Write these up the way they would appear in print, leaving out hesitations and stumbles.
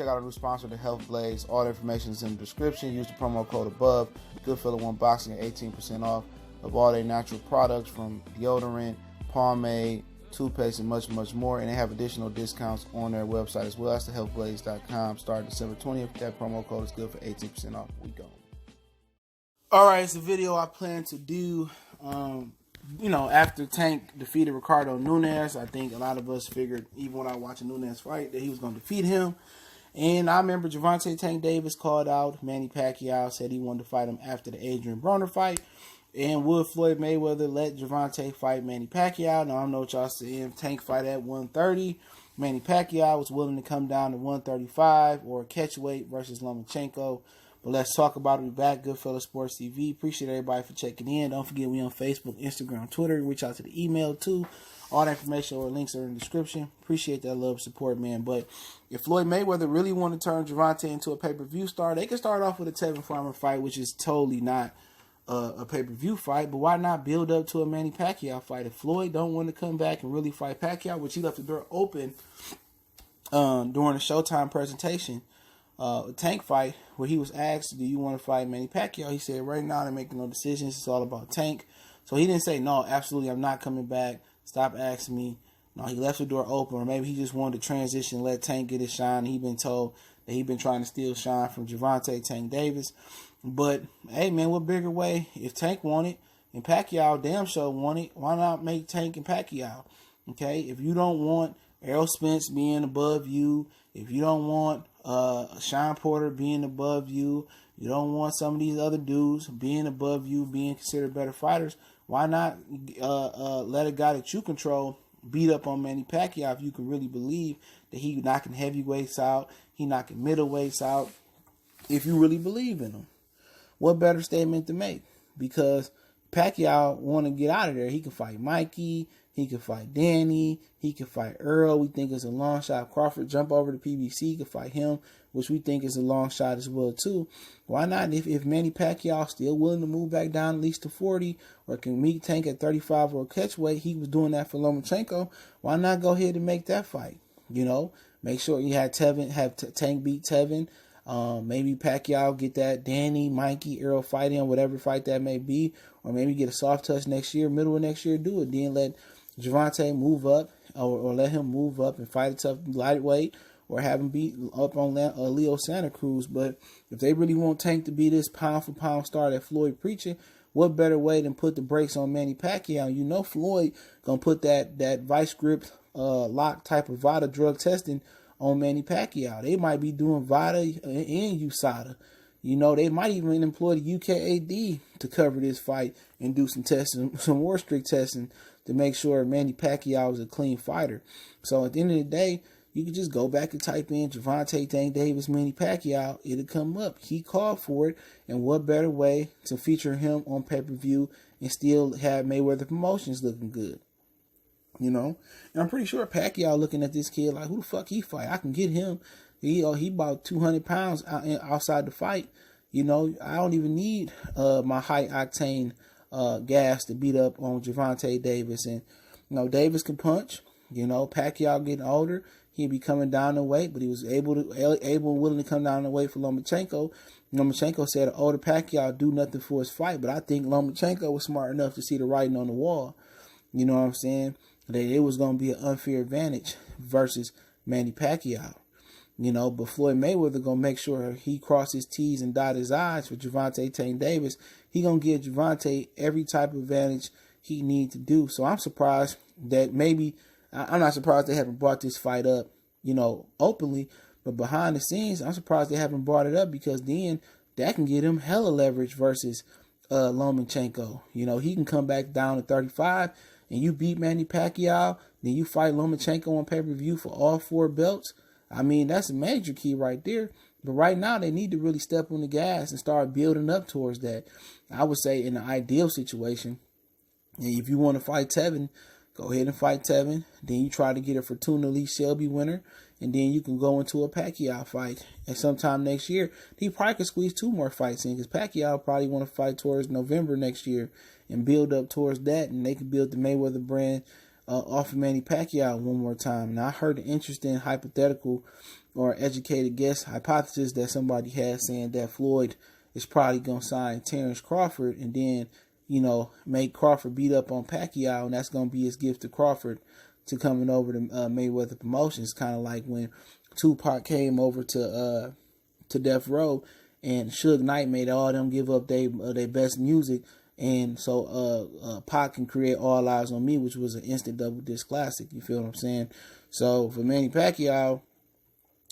check out our new sponsor, the Health Blaze. All the information is in the description. Use the promo code above. Goodfellow One Boxing at 18% off of all their natural products, from deodorant, pomade, toothpaste, and much, much more. And they have additional discounts on their website as well. That's thehealthblaze.com. Starting December 20th. That promo code is good for 18% off. We go. All right, it's a video I plan to do. After Tank defeated Ricardo Nunes, I think a lot of us figured, even when I watched a Nunes fight, that he was going to defeat him. And I remember Gervonta Tank Davis called out Manny Pacquiao, said he wanted to fight him after the Adrian Broner fight. And would Floyd Mayweather let Gervonta fight Manny Pacquiao? Now, I know what y'all saying. Tank fight at 130. Manny Pacquiao was willing to come down to 135 or catchweight versus Lomachenko. But let's talk about it. We're back. Goodfellow Sports TV. Appreciate everybody for checking in. Don't forget, we on Facebook, Instagram, Twitter. Reach out to the email too. All the information or links are in the description. Appreciate that love, support, man. But if Floyd Mayweather really want to turn Gervonta into a pay-per-view star, they can start off with a Tevin Farmer fight, which is totally not a pay-per-view fight. But why not build up to a Manny Pacquiao fight? If Floyd don't want to come back and really fight Pacquiao, which he left the door open during the Showtime presentation, Tank fight, where he was asked, do you want to fight Manny Pacquiao? He said, right now they're making no decisions. It's all about Tank. So he didn't say, no, absolutely, I'm not coming back. Stop asking me. No, he left the door open, or maybe he just wanted to transition, let Tank get his shine. He been told that he been trying to steal shine from Gervonta Tank Davis. But, hey, man, what bigger way? If Tank wanted and Pacquiao damn sure wanted, why not make Tank and Pacquiao? Okay, if you don't want Errol Spence being above you, if you don't want Sean Porter being above you, you don't want some of these other dudes being above you, being considered better fighters, why not let a guy that you control beat up on Manny Pacquiao if you can really believe that he knocking heavyweights out, he knocking middleweights out, if you really believe in him? What better statement to make? Because Pacquiao want to get out of there. He can fight Mikey, he can fight Danny, he can fight Earl. We think it's a long shot. Crawford jump over to PBC, he can fight him, which we think is a long shot as well too. Why not, if Manny Pacquiao still willing to move back down at least to 40, or can meet Tank at 35 or catchweight? He was doing that for Lomachenko. Why not go ahead and make that fight? Make sure you had Tank beat Tevin. Maybe Pacquiao get that Danny, Mikey, Earl fight in, whatever fight that may be, or maybe get a soft touch next year, middle of next year, do it. Then let Gervonta move up, or let him move up and fight a tough lightweight, or have him beat up on Leo Santa Cruz. But if they really want Tank to be this pound for pound star that Floyd preaching, what better way than put the brakes on Manny Pacquiao? Floyd gonna put that vice grip lock type of VADA drug testing on Manny Pacquiao. They might be doing VADA and USADA. They might even employ the UKAD to cover this fight and do some testing, some more strict testing to make sure Manny Pacquiao is a clean fighter. So at the end of the day, you can just go back and type in Gervonta Tank Davis, Manny Pacquiao. It'll come up. He called for it, and what better way to feature him on pay-per-view and still have Mayweather Promotions looking good? And I'm pretty sure Pacquiao looking at this kid like, who the fuck he fight? I can get him. He about 200 pounds outside the fight. I don't even need my high octane gas to beat up on Gervonta Davis. And Davis can punch. Pacquiao getting older, he'd be coming down the weight, but he was able and willing to come down the weight for Lomachenko. Lomachenko said an older Pacquiao do nothing for his fight, but I think Lomachenko was smart enough to see the writing on the wall. You know what I'm saying? That it was going to be an unfair advantage versus Manny Pacquiao. But Floyd Mayweather going to make sure he cross his T's and dot his I's for Gervonta Tank Davis. He going to give Gervonta every type of advantage he need to do. So I'm surprised that I'm not surprised they haven't brought this fight up, openly, but behind the scenes, I'm surprised they haven't brought it up, because then that can get him hella leverage versus Lomachenko. He can come back down to 35 and you beat Manny Pacquiao, then you fight Lomachenko on pay-per-view for all 4 belts. I mean, that's a major key right there. But right now, they need to really step on the gas and start building up towards that. I would say in the ideal situation, if you want to fight Tevin, go ahead and fight Tevin. Then you try to get a Fortuna Lee Shelby winner. And then you can go into a Pacquiao fight at sometime next year. He probably could squeeze 2 more fights in, because Pacquiao probably want to fight towards November next year and build up towards that. And they can build the Mayweather brand off of Manny Pacquiao one more time. Now, I heard an interesting hypothetical or educated guess hypothesis that somebody has, saying that Floyd is probably going to sign Terrence Crawford and then, make Crawford beat up on Pacquiao, and that's going to be his gift to Crawford to coming over to Mayweather Promotions. Kind of like when Tupac came over to Death Row and Suge Knight made all them give up their best music, and so Pac can create All Eyes on Me, which was an instant double disc classic. You feel what I'm saying? So for Manny Pacquiao,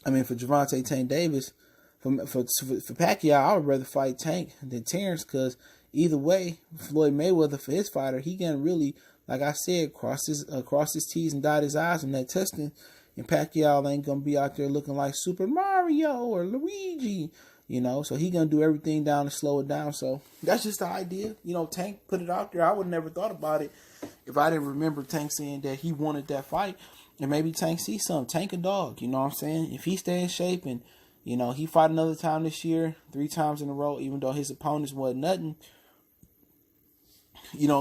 for Gervonta Tank Davis, for Pacquiao, I would rather fight Tank than Terrence, because either way, Floyd Mayweather, for his fighter, he can really, like I said, cross his T's and dot his I's in that testing. And Pacquiao ain't gonna be out there looking like Super Mario or Luigi, so he gonna do everything down to slow it down. So that's just the idea. Tank put it out there. I would never thought about it if I didn't remember Tank saying that he wanted that fight. And maybe Tank sees something. Tank a dog, you know what I'm saying? If he stay in shape and, he fought another time this year, 3 times in a row, even though his opponents wasn't nothing,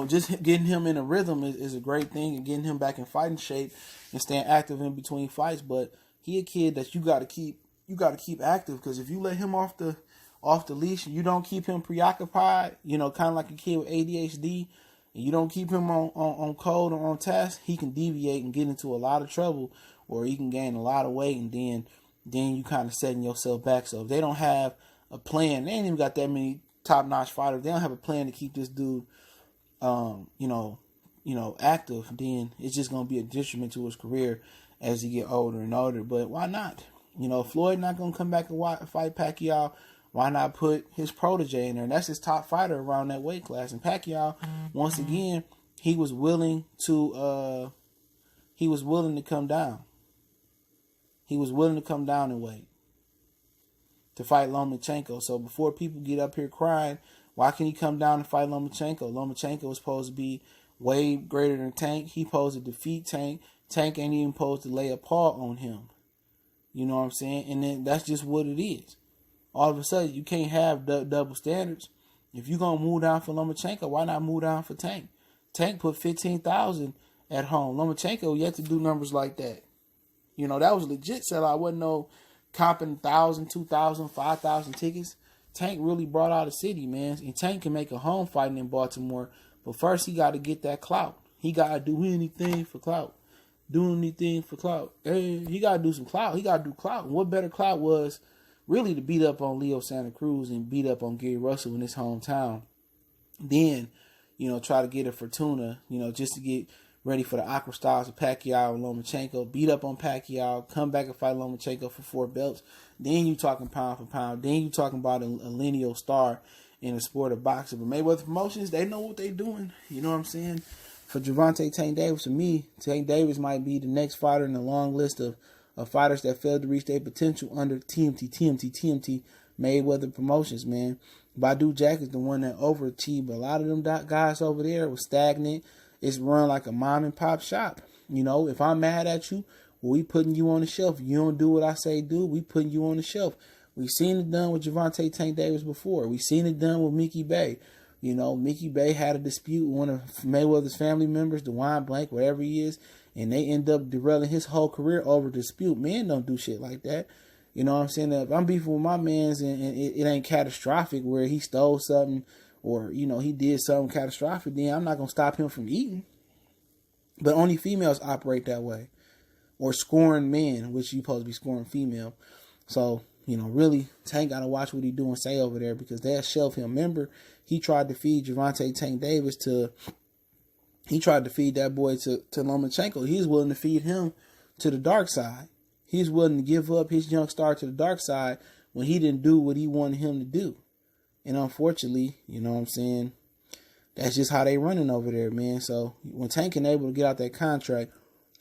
just getting him in a rhythm is a great thing, and getting him back in fighting shape and staying active in between fights. But he a kid that you got to keep active, because if you let him off the leash and you don't keep him preoccupied, kind of like a kid with ADHD, and you don't keep him on code or on task, he can deviate and get into a lot of trouble, or he can gain a lot of weight, and then you kind of setting yourself back. So if they don't have a plan, they ain't even got that many top-notch fighters. They don't have a plan to keep this dude active, then it's just going to be a detriment to his career as he get older and older. But why not? Floyd not going to come back and fight Pacquiao. Why not put his protege in there? And that's his top fighter around that weight class. And Pacquiao, once again, he was willing to come down. He was willing to come down in weight to fight Lomachenko. So before people get up here crying, why can he come down and fight Lomachenko? Lomachenko was supposed to be way greater than Tank. He supposed to defeat Tank. Tank ain't even supposed to lay a paw on him. You know what I'm saying? And then that's just what it is. All of a sudden, you can't have double standards. If you're going to move down for Lomachenko, why not move down for Tank? Tank put 15,000 at home. Lomachenko yet to do numbers like that. That was legit sellout. Wasn't no comping 1,000, 2,000, 5,000 tickets. Tank really brought out the city, man. And Tank can make a home fighting in Baltimore. But first, he got to get that clout. He got to do anything for clout. Hey, he got to do some clout. He got to do clout. And what better clout was really to beat up on Leo Santa Cruz and beat up on Gary Russell in his hometown. Then, try to get a Fortuna, just to get ready for the awkward styles of Pacquiao and Lomachenko, beat up on Pacquiao, come back and fight Lomachenko for 4 belts. Then you talking pound for pound. Then you talking about a lineal star in the sport of boxing. But Mayweather Promotions, they know what they doing. You know what I'm saying? For Gervonta Tank Davis, for me, Tank Davis might be the next fighter in the long list of fighters that failed to reach their potential under TMT Mayweather Promotions, man. Badu Jack is the one that overachieved, but a lot of them guys over there was stagnant. It's run like a mom and pop shop. If I'm mad at you, well, we putting you on the shelf. You don't do what I say do, we putting you on the shelf. We seen it done with Gervonta Tank Davis before. We seen it done with Mickey Bay. Mickey Bay had a dispute with one of Mayweather's family members, DeWine Blank, whatever he is, and they end up derailing his whole career over dispute. Men don't do shit like that. You know what I'm saying? If I'm beefing with my mans and it ain't catastrophic where he stole something or, he did something catastrophic, then I'm not going to stop him from eating. But only females operate that way. Or scoring men, which you supposed to be scoring female. So, really, Tank got to watch what he do and say over there, because they'll shelf him. Remember, he tried to feed Gervonta Tank Davis he tried to feed that boy to Lomachenko. He's willing to feed him to the dark side. He's willing to give up his young star to the dark side when he didn't do what he wanted him to do. And unfortunately, that's just how they running over there, man. So when Tank ain't able to get out that contract,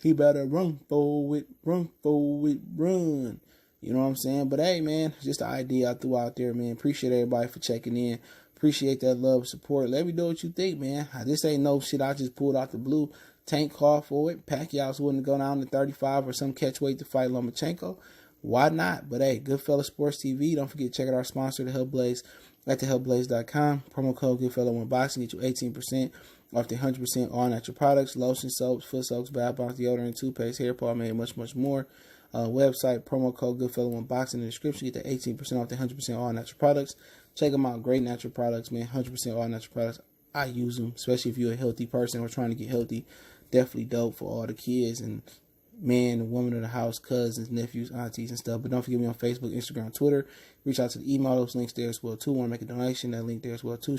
he better run forward. You know what I'm saying? But hey, man, just the idea I threw out there, man. Appreciate everybody for checking in. Appreciate that love and support. Let me know what you think, man. This ain't no shit I just pulled out the blue. Tank called for it. Pacquiao's willing to go down to 35 or some catch weight to fight Lomachenko. Why not? But hey, Goodfella Sports TV. Don't forget to check out our sponsor, The Hellblaze, at thehellblaze.com. Promo code Goodfella1Boxing get you 18% off the 100% all natural products, lotion, soaps, foot soaks, bath bombs, deodorant, toothpaste, hair pomade, much, much more. Website, promo code Goodfellow1Boxing in the description. Get the 18% off the 100% all natural products. Check them out. Great natural products, man. 100% all natural products. I use them, especially if you're a healthy person or trying to get healthy. Definitely dope for all the kids and man and woman of the house, cousins, nephews, aunties, and stuff. But don't forget me on Facebook, Instagram, Twitter. Reach out to the email. Those links there as well, too. Want to make a donation? That link there as well, too.